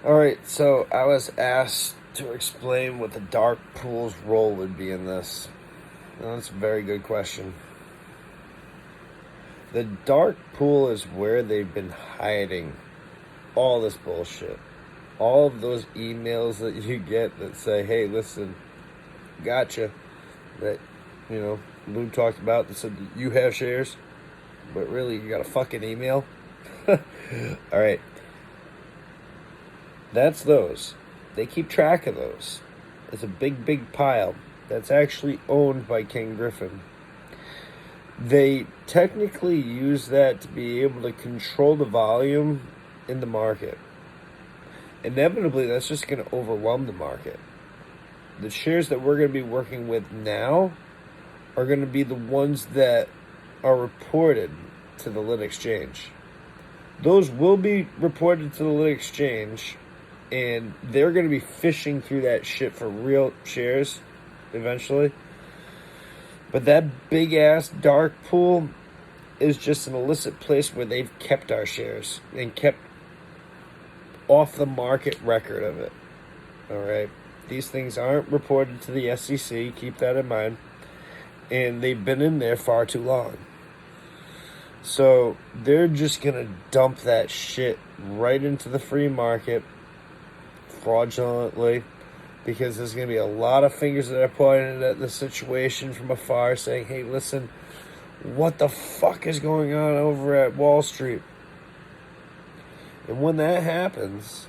Alright, so I was asked to explain what the dark pool's role would be in this. Well, that's a very good question. The dark pool is where they've been hiding all this bullshit. All of those emails that you get that say, hey, listen, gotcha. That, Lou talked about that said you have shares, but really you got a fucking email. Alright. That's those. They keep track of those. It's a big, big pile that's actually owned by King Griffin. They technically use that to be able to control the volume in the market. Inevitably, that's just going to overwhelm the market. The shares that we're going to be working with now are going to be the ones that are reported to the lit exchange. Those will be reported to the lit exchange, and they're going to be fishing through that shit for real shares eventually. But that big-ass dark pool is just an illicit place where they've kept our shares and kept off-the-market record of it. All right? These things aren't reported to the SEC. Keep that in mind. And they've been in there far too long. So they're just going to dump that shit right into the free market fraudulently, because there's going to be a lot of fingers that are pointed at the situation from afar saying, hey, listen, what the fuck is going on over at Wall Street? And when that happens,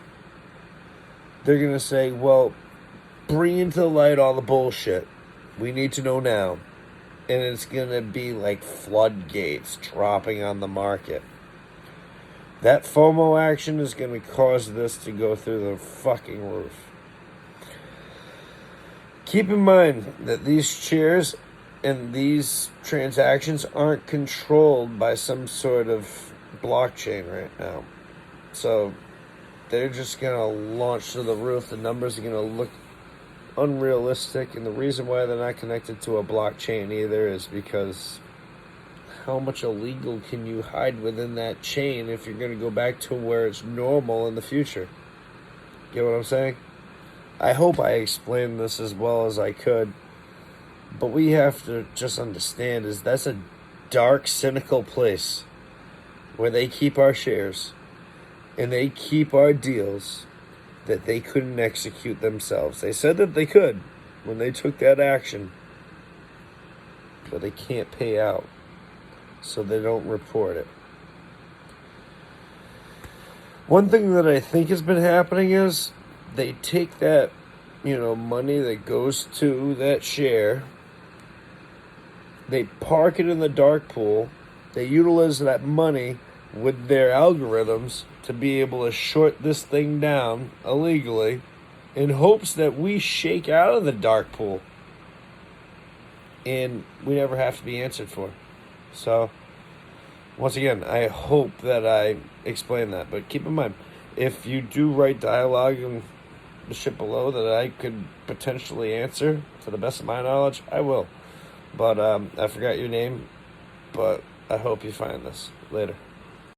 they're going to say, well, bring into the light all the bullshit. We need to know now. And it's going to be like floodgates dropping on the market. That FOMO action is going to cause this to go through the fucking roof. Keep in mind that these shares and these transactions aren't controlled by some sort of blockchain right now. So they're just going to launch to the roof. The numbers are going to look unrealistic. And the reason why they're not connected to a blockchain either is because how much illegal can you hide within that chain if you're going to go back to where it's normal in the future? Get what I'm saying? I hope I explained this as well as I could. But we have to just understand is that's a dark, cynical place where they keep our shares and they keep our deals that they couldn't execute themselves. They said that they could when they took that action, but they can't pay out, so they don't report it. One thing that I think has been happening is they take that, money that goes to that share, they park it in the dark pool, they utilize that money with their algorithms to be able to short this thing down illegally in hopes that we shake out of the dark pool and we never have to be answered for. So, once again, I hope that I explained that. But keep in mind, if you do write dialogue in the shit below that I could potentially answer, to the best of my knowledge, I will. But I forgot your name, but I hope you find this. Later.